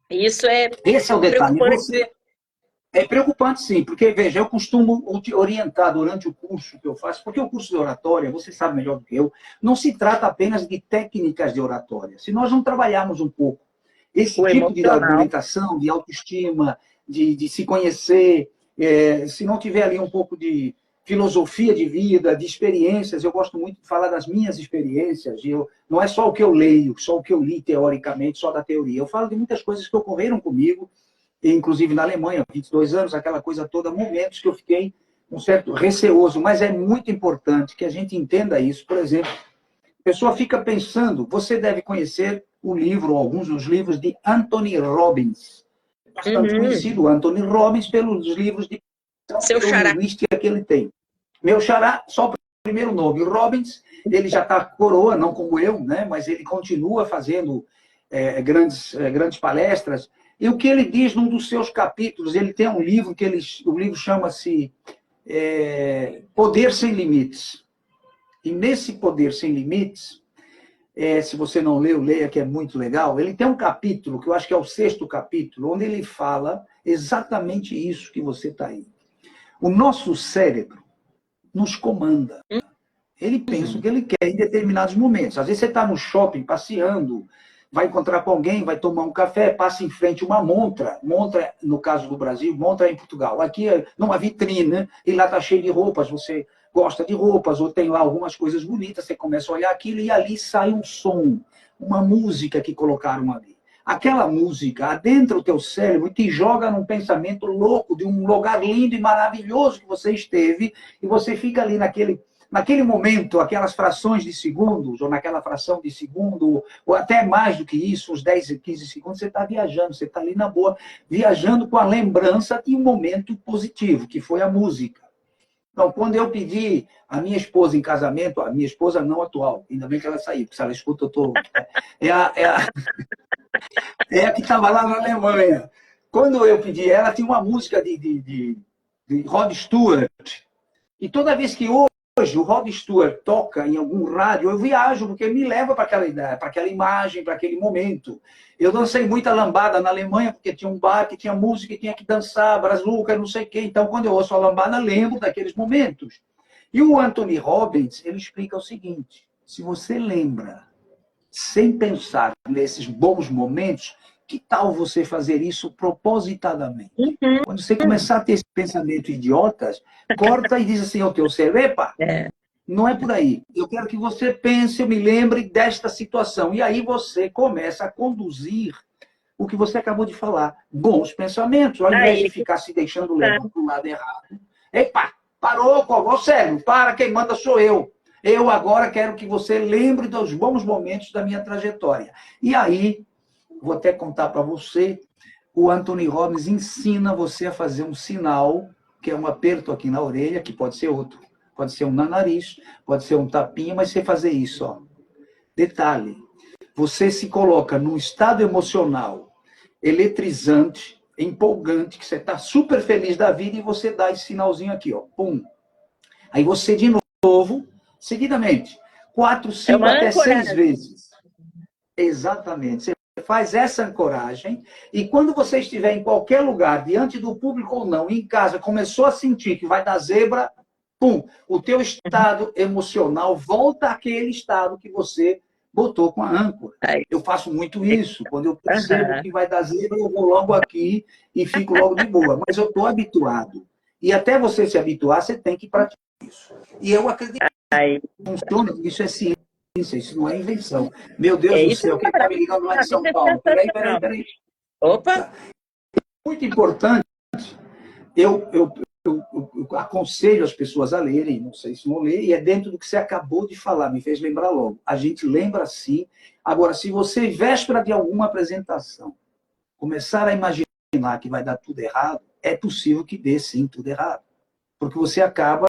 E isso é Esse é o detalhe. preocupante. É preocupante, sim, porque, veja, eu costumo orientar durante o curso que eu faço, porque o curso de oratória, você sabe melhor do que eu, não se trata apenas de técnicas de oratória. Se nós não trabalharmos um pouco esse tipo de argumentação, de autoestima, de se conhecer, se não tiver ali um pouco de filosofia de vida, de experiências, eu gosto muito de falar das minhas experiências, não é só o que eu leio, só o que eu li teoricamente, só da teoria. Eu falo de muitas coisas que ocorreram comigo, inclusive na Alemanha, 22 anos, aquela coisa toda, momentos que eu fiquei um certo receoso, mas é muito importante que a gente entenda isso. Por exemplo, a pessoa fica pensando, você deve conhecer o livro, ou alguns dos livros de Anthony Robbins. bastante conhecido, o Anthony Robbins, pelos livros de Seu xará. linguística que ele tem. Meu xará, só o primeiro nome. O Robbins, ele já está coroa, não como eu, né? Mas ele continua fazendo grandes palestras. E o que ele diz num dos seus capítulos, ele tem um livro o livro chama-se Poder Sem Limites. E nesse Poder Sem Limites, se você não leu, leia, que é muito legal. Ele tem um capítulo, que eu acho que é o 6º capítulo, onde ele fala exatamente isso que você está aí. O nosso cérebro nos comanda. Ele pensa o que ele quer em determinados momentos. Às vezes você está no shopping, passeando, vai encontrar com alguém, vai tomar um café, passa em frente uma montra. Montra, no caso do Brasil, montra em Portugal. Aqui é numa vitrine, e lá está cheio de roupas, você gosta de roupas, ou tem lá algumas coisas bonitas, você começa a olhar aquilo e ali sai um som, uma música que colocaram ali. Aquela música adentra o teu cérebro e te joga num pensamento louco de um lugar lindo e maravilhoso que você esteve, e você fica ali naquele momento, aquelas frações de segundos, ou naquela fração de segundo, ou até mais do que isso, uns 10, 15 segundos, você está viajando, você está ali na boa, viajando com a lembrança de um momento positivo, que foi a música. Então, quando eu pedi a minha esposa em casamento, a minha esposa não atual, ainda bem que ela saiu, porque se ela escuta, eu estou... É a que estava lá na Alemanha. Quando eu pedi ela, tinha uma música de Rod Stewart. E toda vez que hoje o Rod Stewart toca em algum rádio, eu viajo, porque me leva para aquela ideia, para aquela imagem, para aquele momento. Eu dancei muita lambada na Alemanha, porque tinha um bar que tinha música e tinha que dançar, brazuca, não sei o quê. Então, quando eu ouço a lambada, lembro daqueles momentos. E o Anthony Robbins, ele explica o seguinte: se você lembra, sem pensar nesses bons momentos, que tal você fazer isso propositadamente? Quando você começar a ter esse pensamento idiotas, corta e diz assim ao teu cérebro: epa, não é por aí. Eu quero que você pense, eu me lembre desta situação. E aí você começa a conduzir o que você acabou de falar. Bons pensamentos, ao invés de ficar se deixando levar para o lado errado. Epa, parou, ô cérebro, para, quem manda sou eu. Eu agora quero que você lembre dos bons momentos da minha trajetória. E aí, vou até contar para você, o Anthony Robbins ensina você a fazer um sinal, que é um aperto aqui na orelha, que pode ser outro. Pode ser um na nariz, pode ser um tapinha, mas você fazer isso, ó. Detalhe, você se coloca num estado emocional eletrizante, empolgante, que você está super feliz da vida e você dá esse sinalzinho aqui, ó. Pum. Aí você, de novo, seguidamente, 4, 5, até 6 vezes. Exatamente. Você faz essa ancoragem e quando você estiver em qualquer lugar, diante do público ou não, em casa, começou a sentir que vai dar zebra, pum, o teu estado emocional volta àquele estado que você botou com a âncora. Eu faço muito isso. Quando eu percebo que vai dar zebra, eu vou logo aqui e fico logo de boa. Mas eu estou habituado. E até você se habituar, você tem que praticar isso. E eu acredito que funciona, isso é ciência, isso não é invenção. Meu Deus do céu, quem está me ligando lá de São Paulo? Peraí. Opa! Muito importante, eu aconselho as pessoas a lerem, não sei se vão ler, e é dentro do que você acabou de falar, me fez lembrar logo. A gente lembra sim. Agora, se você, véspera de alguma apresentação, começar a imaginar que vai dar tudo errado, é possível que dê sim tudo errado. Porque você acaba,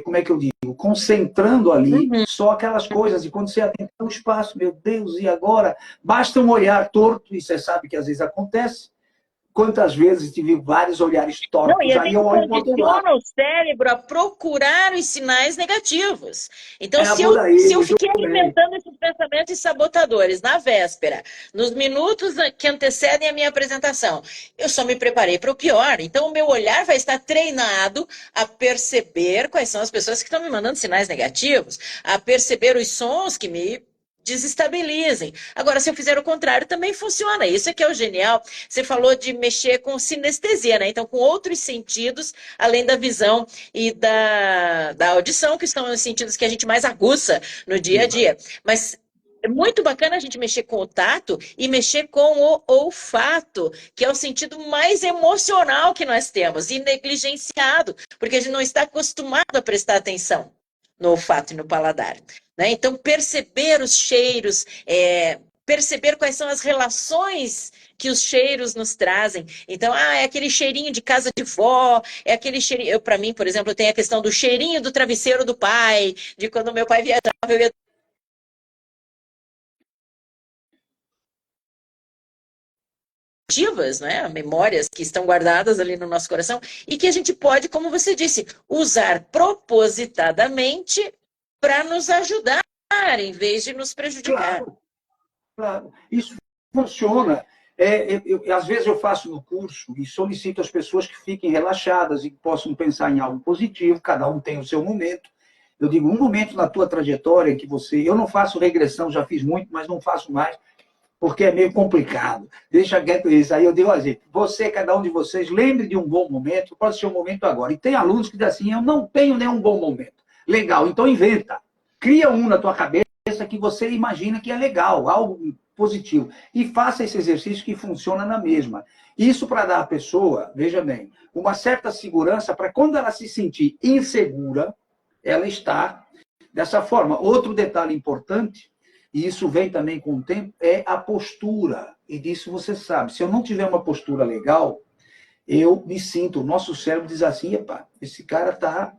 como é que eu digo, concentrando ali só aquelas coisas, e quando você adentra o espaço, meu Deus, e agora? Basta um olhar torto, e você sabe que às vezes acontece. Quantas vezes tive vários olhares tortos, Não, e a aí gente eu olho para o outro lado. condiciona o cérebro a procurar os sinais negativos. Então, se aí, eu fiquei alimentando esses pensamentos sabotadores na véspera, nos minutos que antecedem a minha apresentação, eu só me preparei para o pior. Então, o meu olhar vai estar treinado a perceber quais são as pessoas que estão me mandando sinais negativos, a perceber os sons que me desestabilizem. Agora, se eu fizer o contrário, também funciona. Isso é que é o genial. Você falou de mexer com sinestesia, né? Então, com outros sentidos, além da visão e da audição, que são os sentidos que a gente mais aguça no dia a dia. Mas é muito bacana a gente mexer com o tato e mexer com o olfato, que é o sentido mais emocional que nós temos, e negligenciado, porque a gente não está acostumado a prestar atenção no olfato e no paladar. Né? Então, perceber os cheiros perceber quais são as relações que os cheiros nos trazem. Então, é aquele cheirinho de casa de vó, é aquele cheirinho... Para mim, por exemplo, tem a questão do cheirinho do travesseiro do pai, de quando meu pai viajava, eu ia ativas, né? Memórias que estão guardadas ali no nosso coração e que a gente pode, como você disse, usar propositadamente para nos ajudar, em vez de nos prejudicar. Claro, claro. Isso funciona. Às vezes eu faço no curso e solicito às pessoas que fiquem relaxadas e que possam pensar em algo positivo, cada um tem o seu momento. Eu digo, um momento na tua trajetória que você... Eu não faço regressão, já fiz muito, mas não faço mais, porque é meio complicado. Deixa quieto isso. Aí eu digo assim, cada um de vocês, lembre de um bom momento, pode ser um momento agora. E tem alunos que dizem assim, eu não tenho nenhum bom momento. Legal, então inventa. Cria um na tua cabeça que você imagina que é legal, algo positivo. E faça esse exercício que funciona na mesma. Isso para dar à pessoa, veja bem, uma certa segurança para quando ela se sentir insegura, ela está dessa forma. Outro detalhe importante, e isso vem também com o tempo, é a postura. E disso você sabe. Se eu não tiver uma postura legal, eu me sinto, o nosso cérebro diz assim, epa, esse cara está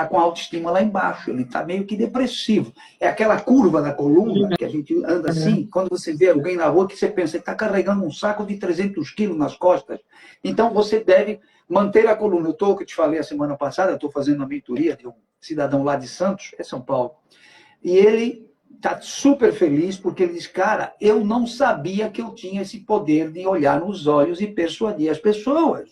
com a autoestima lá embaixo, ele está meio que depressivo. É aquela curva da coluna que a gente anda assim, quando você vê alguém na rua que você pensa, ele está carregando um saco de 300 quilos nas costas. Então você deve manter a coluna. Que eu te falei a semana passada, eu estou fazendo uma mentoria de um cidadão lá de Santos, é São Paulo, e ele está super feliz porque ele diz, cara, eu não sabia que eu tinha esse poder de olhar nos olhos e persuadir as pessoas.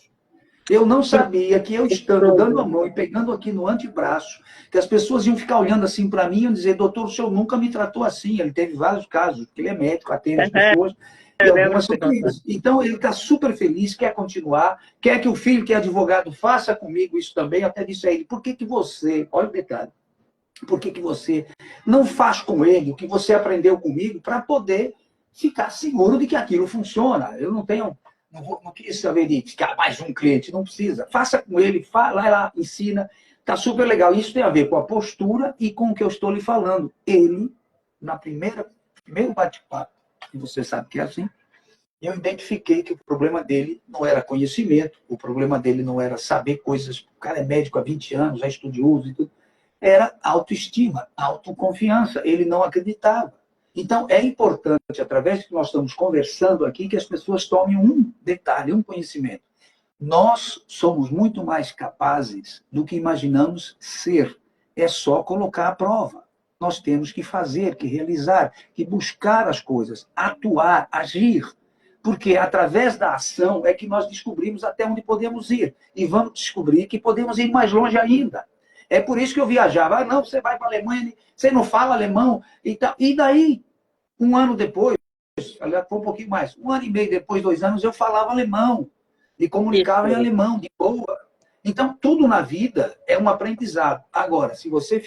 Eu não sabia que eu estando dando a mão e pegando aqui no antebraço, que as pessoas iam ficar olhando assim para mim e iam dizer, doutor, o senhor nunca me tratou assim. Ele teve vários casos, porque ele é médico, atende as pessoas, e algumas coisas. Então, ele está super feliz, quer continuar, quer que o filho, que é advogado, faça comigo isso também. Até disse a ele, por que você, olha o detalhe, por que você não faz com ele o que você aprendeu comigo para poder ficar seguro de que aquilo funciona? Eu não tenho... Não quis saber de ficar mais um cliente, não precisa. Faça com ele, vai lá, ensina. Está super legal. Isso tem a ver com a postura e com o que eu estou lhe falando. Ele, primeiro bate-papo, e você sabe que é assim, eu identifiquei que o problema dele não era conhecimento, o problema dele não era saber coisas. O cara é médico há 20 anos, é estudioso e tudo. Era autoestima, autoconfiança. Ele não acreditava. Então, é importante, através do que nós estamos conversando aqui, que as pessoas tomem um detalhe, um conhecimento. Nós somos muito mais capazes do que imaginamos ser. É só colocar à prova. Nós temos que fazer, que realizar, que buscar as coisas, atuar, agir. Porque através da ação é que nós descobrimos até onde podemos ir. E vamos descobrir que podemos ir mais longe ainda. É por isso que eu viajava. Ah, não, você vai para a Alemanha, você não fala alemão. E daí, um ano depois, aliás, foi um pouquinho mais, 1 ano e meio depois, 2 anos, eu falava alemão. E comunicava em alemão, de boa. Então, tudo na vida é um aprendizado. Agora, se você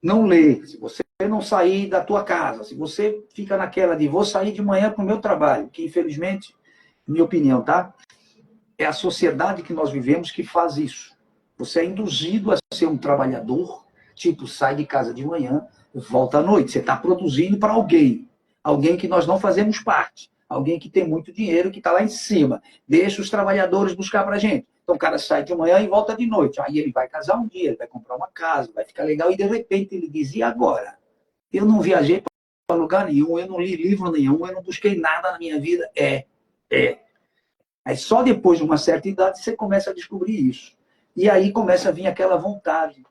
não ler, se você não sair da tua casa, se você fica naquela de vou sair de manhã para o meu trabalho, que infelizmente, minha opinião, tá? É a sociedade que nós vivemos que faz isso. Você é induzido a ser um trabalhador, tipo, sai de casa de manhã, volta à noite. Você está produzindo para alguém. Alguém que nós não fazemos parte. Alguém que tem muito dinheiro, que está lá em cima. Deixa os trabalhadores buscar para a gente. Então o cara sai de manhã e volta de noite. Aí ele vai casar um dia, ele vai comprar uma casa, vai ficar legal. E de repente ele diz, e agora? Eu não viajei para lugar nenhum, eu não li livro nenhum, eu não busquei nada na minha vida. Aí só depois de uma certa idade você começa a descobrir isso. E aí começa a vir aquela vontade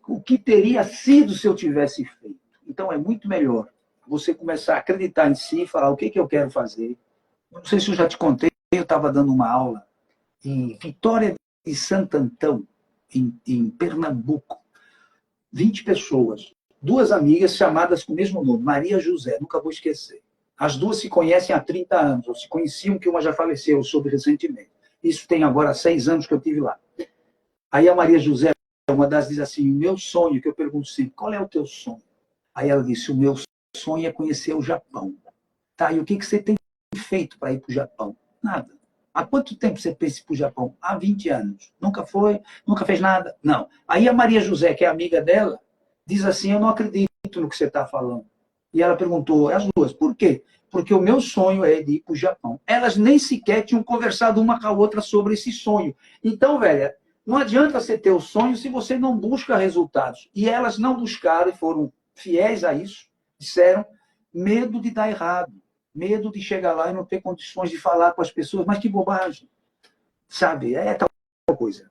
o que teria sido se eu tivesse feito. Então é muito melhor você começar a acreditar em si e falar o que eu quero fazer. Não sei se eu já te contei, eu estava dando uma aula em Vitória de Santo Antão, em Pernambuco. 20 pessoas, 2 amigas chamadas com o mesmo nome, Maria e José, nunca vou esquecer. As 2 se conhecem há 30 anos, ou se conheciam, que uma já faleceu, eu soube recentemente. Isso tem agora 6 anos que eu estive lá. Aí a Maria José, uma das, diz assim, o meu sonho, que eu pergunto sempre, qual é o teu sonho? Aí ela disse, o meu sonho é conhecer o Japão. Tá, e o que você tem feito para ir para o Japão? Nada. Há quanto tempo você pensa para o Japão? Há 20 anos. Nunca foi? Nunca fez nada? Não. Aí a Maria José, que é amiga dela, diz assim, eu não acredito no que você está falando. E ela perguntou, as duas, por quê? Porque o meu sonho é de ir para o Japão. Elas nem sequer tinham conversado uma com a outra sobre esse sonho. Então, velha, não adianta você ter o sonho se você não busca resultados. E elas não buscaram e foram fiéis a isso. Disseram, medo de dar errado. Medo de chegar lá e não ter condições de falar com as pessoas. Mas que bobagem. Sabe? É tal coisa.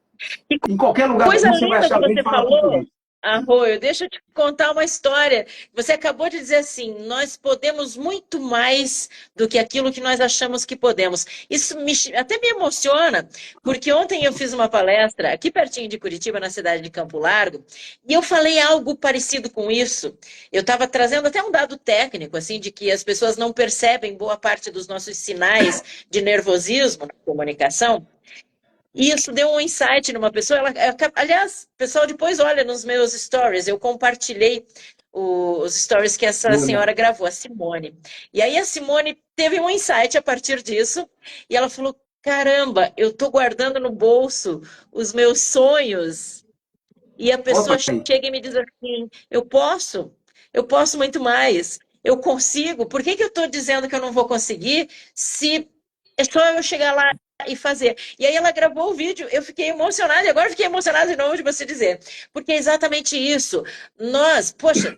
Em qualquer lugar do Coisa mundo você vai linda que achar alguém que você fala falou, português. Arroio, deixa eu te contar uma história. Você acabou de dizer assim, nós podemos muito mais do que aquilo que nós achamos que podemos. Isso até me emociona, porque ontem eu fiz uma palestra aqui pertinho de Curitiba, na cidade de Campo Largo, e eu falei algo parecido com isso. Eu estava trazendo até um dado técnico, assim, de que as pessoas não percebem boa parte dos nossos sinais de nervosismo na comunicação. E isso deu um insight numa pessoa. Aliás, o pessoal depois olha nos meus stories. Eu compartilhei os stories que essa Vou olhar. senhora gravou, a Simone. E aí a Simone teve um insight a partir disso. E ela falou: caramba, eu estou guardando no bolso os meus sonhos. E a Opa, pessoa aí. chega e me diz assim: eu posso muito mais, eu consigo. Por que que eu estou dizendo que eu não vou conseguir se é só eu chegar lá e fazer? E aí ela gravou o vídeo, eu fiquei emocionada, e agora fiquei emocionada de novo de você dizer, porque é exatamente isso. Nós, poxa,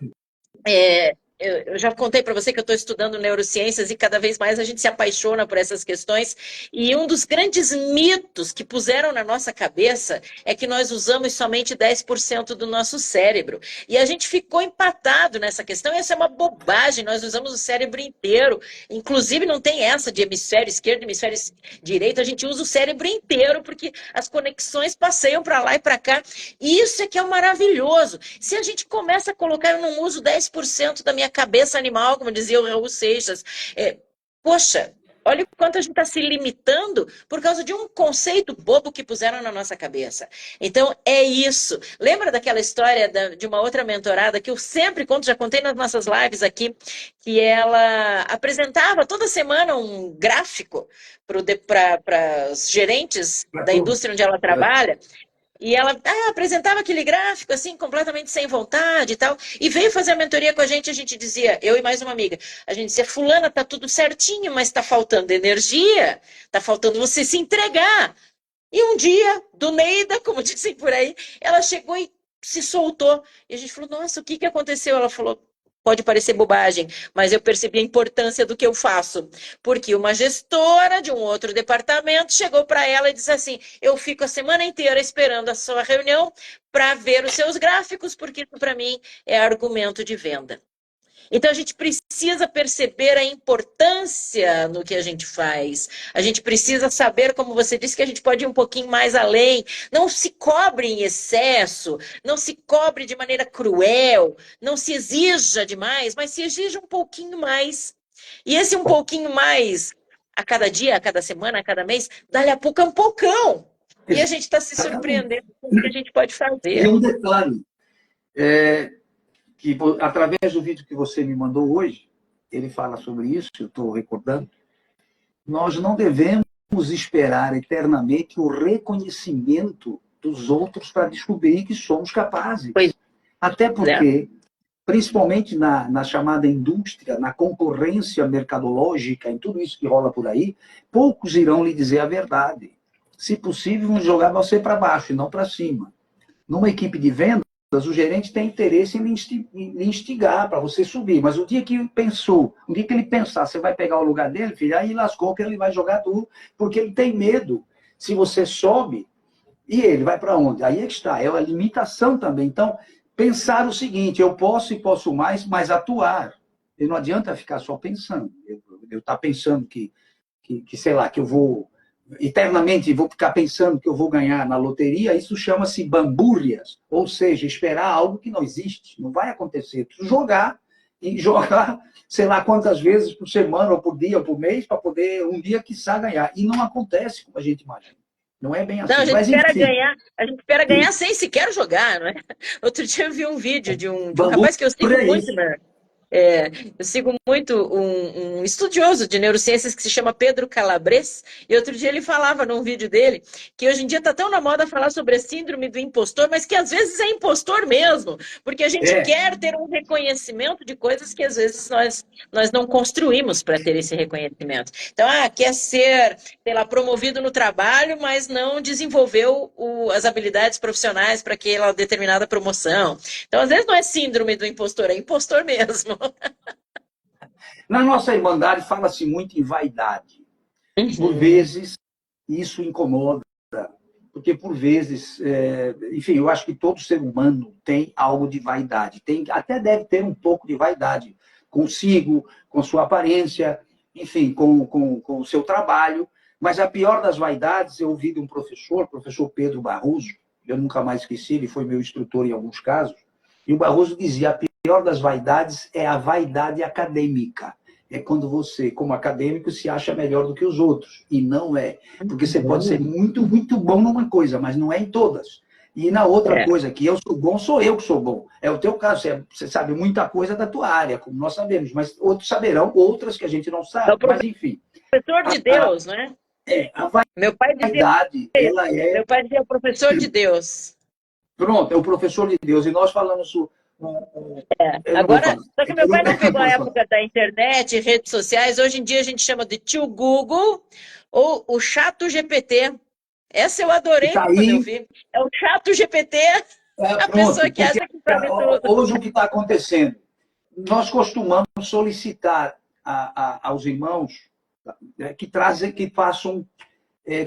eu já contei para você que eu estou estudando neurociências e cada vez mais a gente se apaixona por essas questões. E um dos grandes mitos que puseram na nossa cabeça é que nós usamos somente 10% do nosso cérebro. E a gente ficou empatado nessa questão. E essa é uma bobagem. Nós usamos o cérebro inteiro. Inclusive, não tem essa de hemisfério esquerdo, hemisfério direito. A gente usa o cérebro inteiro porque as conexões passeiam para lá e para cá. E isso é que é o maravilhoso. Se a gente começa a colocar, eu não uso 10% da minha cabeça animal, como dizia o Raul Seixas, poxa, olha o quanto a gente está se limitando por causa de um conceito bobo que puseram na nossa cabeça. Então, é isso. Lembra daquela história de uma outra mentorada que eu sempre conto, já contei nas nossas lives aqui, ela apresentava toda semana um gráfico para os gerentes Pra da todos. indústria onde ela trabalha, e ela apresentava aquele gráfico, assim, completamente sem vontade e tal. E veio fazer a mentoria com a gente dizia, eu e mais uma amiga, a gente dizia, fulana, tá tudo certinho, mas tá faltando energia, tá faltando você se entregar. E um dia, do Neida, como dizem por aí, ela chegou e se soltou. E a gente falou, nossa, o que que aconteceu? Ela falou, pode parecer bobagem, mas eu percebi a importância do que eu faço. Porque uma gestora de um outro departamento chegou para ela e disse assim, eu fico a semana inteira esperando a sua reunião para ver os seus gráficos, porque isso para mim é argumento de venda. Então a gente precisa perceber a importância no que a gente faz. A gente precisa saber, como você disse, que a gente pode ir um pouquinho mais além. Não se cobre em excesso, não se cobre de maneira cruel, não se exija demais, mas se exija um pouquinho mais. E esse um pouquinho mais, a cada dia, a cada semana, a cada mês, dali a pouco é um pocão. E a gente está se Exatamente. surpreendendo com o que a gente pode E fazer. um detalhe, que através do vídeo que você me mandou hoje, ele fala sobre isso, eu estou recordando, nós não devemos esperar eternamente o reconhecimento dos outros para descobrir que somos capazes. Pois Até é. porque, principalmente na chamada indústria, na concorrência mercadológica, em tudo isso que rola por aí, poucos irão lhe dizer a verdade. Se possível, vão jogar você para baixo e não para cima. Numa equipe de vendas, o gerente tem interesse em lhe instigar para você subir. Mas o dia que ele pensou, o dia que ele pensar, você vai pegar o lugar dele, filho, aí lascou que ele vai jogar tudo, porque ele tem medo. Se você sobe, e ele vai para onde? Aí é que está, é a limitação também. Então, pensar o seguinte, eu posso e posso mais, mas atuar. E não adianta ficar só pensando. Eu estar pensando sei lá, que eu vou eternamente vou ficar pensando que eu vou ganhar na loteria, isso chama-se bambúrrias, ou seja, esperar algo que não existe, não vai acontecer. Preciso jogar, e jogar, sei lá quantas vezes por semana, ou por dia, ou por mês, para poder um dia, quiçá, ganhar. E não acontece como a gente imagina. Não é bem Não, assim. Mas, enfim, a gente espera ganhar sem sequer jogar, não é? Outro dia eu vi um vídeo de um rapaz que eu sigo muito, bambúrria é isso. né? Eu sigo muito um estudioso de neurociências que se chama Pedro Calabres, e outro dia ele falava num vídeo dele que hoje em dia está tão na moda falar sobre a síndrome do impostor, mas que às vezes é impostor mesmo, porque a gente É. quer ter um reconhecimento de coisas que às vezes nós não construímos para ter esse reconhecimento. Então, quer ser, sei lá, promovido no trabalho, mas não desenvolveu as habilidades profissionais para aquela determinada promoção. Então, às vezes não é síndrome do impostor, é impostor mesmo. Na nossa Irmandade fala-se muito em vaidade. Por Uhum. vezes, isso incomoda, porque por vezes, enfim, eu acho que todo ser humano tem algo de vaidade, até deve ter um pouco de vaidade consigo, com sua aparência, enfim, com o seu trabalho, mas a pior das vaidades, eu ouvi de um professor, professor Pedro Barroso, eu nunca mais esqueci, ele foi meu instrutor em alguns casos, e o Barroso dizia, a pior das vaidades é a vaidade acadêmica. É quando você, como acadêmico, se acha melhor do que os outros. E não é. Porque você pode ser muito, muito bom numa coisa, mas não é em todas. E na outra coisa, que eu sou bom, sou eu que sou bom. É o teu caso. Você sabe muita coisa da tua área, como nós sabemos, mas outros saberão outras que a gente não sabe. Mas, enfim. Professor de Deus, não é? A Meu pai dizia, vaidade, ela é... meu pai dizia professor de Deus. Pronto, é o professor de Deus. E nós falamos... Agora, só que meu pai não pegou a época da internet, redes sociais. Hoje em dia a gente chama de tio Google ou o chato GPT. Essa eu adorei tá quando aí, eu vi. É o chato GPT, a pronto, pessoa que acha que sabe tudo. hoje o que está acontecendo? Nós costumamos solicitar aos irmãos que façam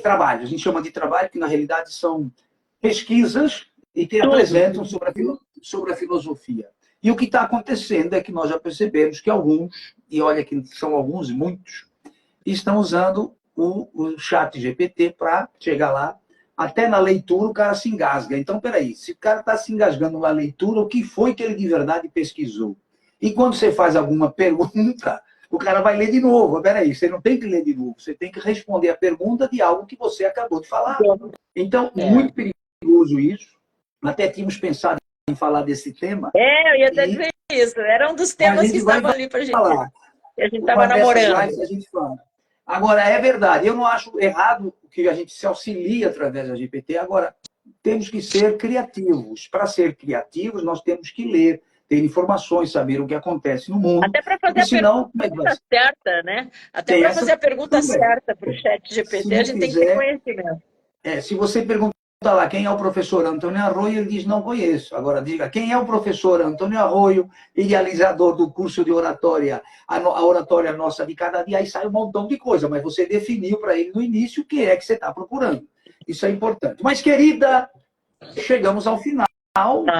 trabalhos. A gente chama de trabalho, que na realidade são pesquisas e que apresentam sobre a filosofia. E o que está acontecendo é que nós já percebemos que alguns, e olha que são alguns, muitos, estão usando o chat GPT para chegar lá. Até na leitura o cara se engasga. Então, peraí, se o cara está se engasgando na leitura, o que foi que ele de verdade pesquisou? E quando você faz alguma pergunta, o cara vai ler de novo. Peraí, você não tem que ler de novo, você tem que responder a pergunta de algo que você acabou de falar. Então, muito perigoso isso. Até tínhamos pensado em falar desse tema. Eu ia até dizer isso. Era um dos temas que estavam ali para a gente falar. A gente estava namorando. A gente fala. Agora, é verdade, eu não acho errado que a gente se auxilie através da GPT. Agora, temos que ser criativos. Para ser criativos, nós temos que ler, ter informações, saber o que acontece no mundo. Até para fazer a pergunta certa, né? Até para fazer a pergunta certa para o chat GPT, a gente tem que ter conhecimento. Se você perguntar lá quem é o professor Antônio Arroio, ele diz não conheço. Agora diga quem é o professor Antônio Arroio, idealizador do curso de oratória, a oratória nossa de cada dia, aí sai um montão de coisa, mas você definiu para ele no início o que é que você está procurando. Isso é importante. Mas, querida, chegamos ao final.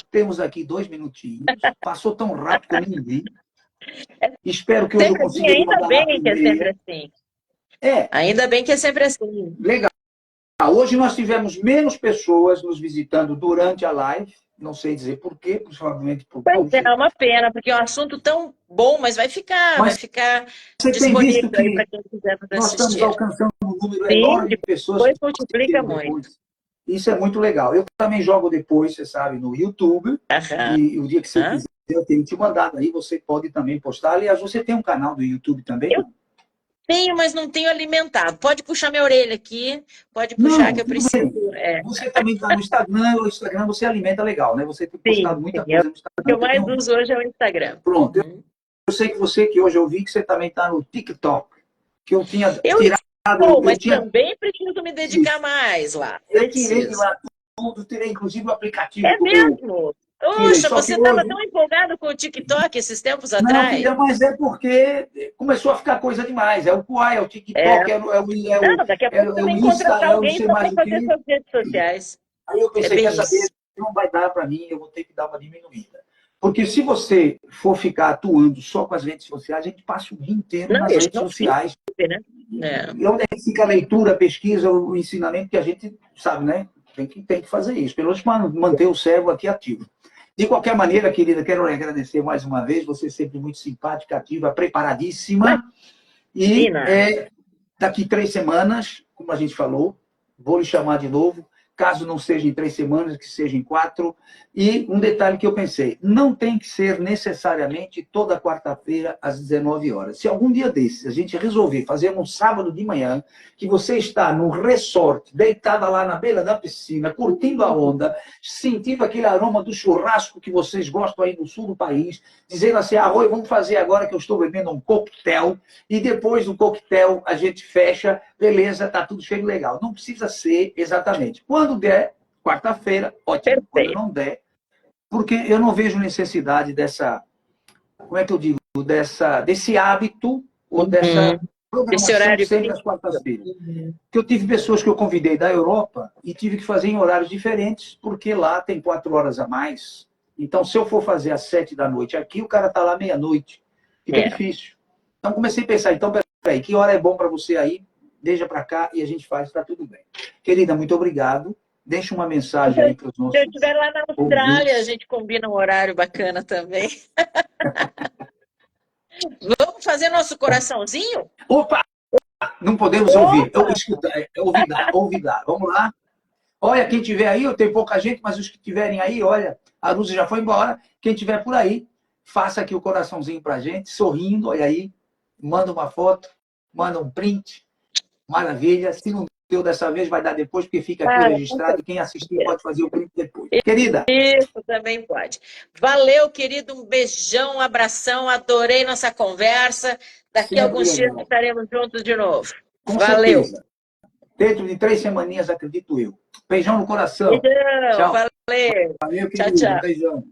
Temos aqui 2 minutinhos. Passou tão rápido que eu nem vi. Espero que hoje eu consiga... Ainda bem que é sempre assim. Ainda bem que é sempre assim. Legal. Hoje nós tivemos menos pessoas nos visitando durante a live. Não sei dizer por quê, provavelmente por... Pois é uma pena, porque é um assunto tão bom, mas vai ficar disponível aí para quem quiser nos assistir. Nós estamos alcançando um número enorme de pessoas. Depois multiplica muito. Isso é muito legal. Eu também jogo depois, você sabe, no YouTube. E o dia que você quiser, eu tenho te mandado aí, você pode também postar. Aliás, você tem um canal do YouTube também? Tenho, mas não tenho alimentado. Pode puxar minha orelha aqui, pode puxar que eu preciso. Você também está no Instagram, o Instagram você alimenta legal, né? Você tem postado muita coisa no Instagram. O que eu mais uso hoje é o Instagram. Pronto. Eu sei que hoje eu vi que você também está no TikTok, que eu tinha tirado... mas também preciso me dedicar mais lá. Eu tirei de lá tudo, tirei inclusive o aplicativo. É mesmo? Poxa, você estava tão empolgado com o TikTok esses tempos atrás. Não, filha, mas é porque começou a ficar coisa demais. É o Quai, é o TikTok, daqui a pouco você tem que contratar alguém só para fazer suas redes sociais. Aí eu pensei, quer saber, não vai dar para mim, eu vou ter que dar uma diminuída. Porque se você for ficar atuando só com as redes sociais, a gente passa o dia inteiro nas redes sociais. E onde é que fica a leitura, a pesquisa, o ensinamento que a gente sabe, né? Tem que fazer isso, pelo menos para manter o cérebro aqui ativo. De qualquer maneira, querida, quero lhe agradecer mais uma vez. Você é sempre muito simpática, ativa, preparadíssima. E daqui 3 semanas, como a gente falou, vou lhe chamar de novo. caso não seja em 3 semanas, que seja em 4. E um detalhe que eu pensei, não tem que ser necessariamente toda quarta-feira às 19 horas. Se algum dia desses a gente resolver fazer um sábado de manhã, que você está num resort, deitada lá na beira da piscina, curtindo a onda, sentindo aquele aroma do churrasco que vocês gostam aí no sul do país, dizendo assim, Roy, vamos fazer agora que eu estou bebendo um coquetel, e depois do coquetel a gente fecha, beleza, tá tudo cheio legal. Não precisa ser exatamente. Quando der, quarta-feira, ótimo. Perfeito. Quando não der, porque eu não vejo necessidade dessa, como é que eu digo, desse hábito ou dessa Esse programação horário sempre fixo. às quartas-feiras. Porque eu tive pessoas que eu convidei da Europa e tive que fazer em horários diferentes, porque lá tem 4 horas a mais. Então, se eu for fazer às 7 da noite aqui, o cara está lá meia-noite. Fica difícil. Então, comecei a pensar, então, peraí, que hora é bom para você aí? Deixa para cá e a gente faz, está tudo bem. Querida, muito obrigado. Deixa uma mensagem aí para os nossos Se eu estiver lá na Austrália, ouvintes. a gente combina um horário bacana também. Vamos fazer nosso coraçãozinho? Opa! Não podemos ouvir. Escuta, ouvidar. Vamos lá. Olha, quem tiver aí, tem pouca gente, mas os que estiverem aí, olha, a Luz já foi embora. Quem tiver por aí, faça aqui o coraçãozinho pra gente, sorrindo, olha aí. Manda uma foto, manda um print. Maravilha. Se não deu dessa vez, vai dar depois, porque fica aqui registrado. Quem assistir pode fazer o print depois. Querida. Isso também pode. Valeu, querido. Um beijão, um abração. Adorei nossa conversa. Daqui a alguns dias estaremos juntos de novo. Com Valeu. certeza. Dentro de 3 semaninhas, acredito eu. Beijão no coração. Beijão. Tchau. Valeu. Valeu, Tchau, querido. tchau. Beijão.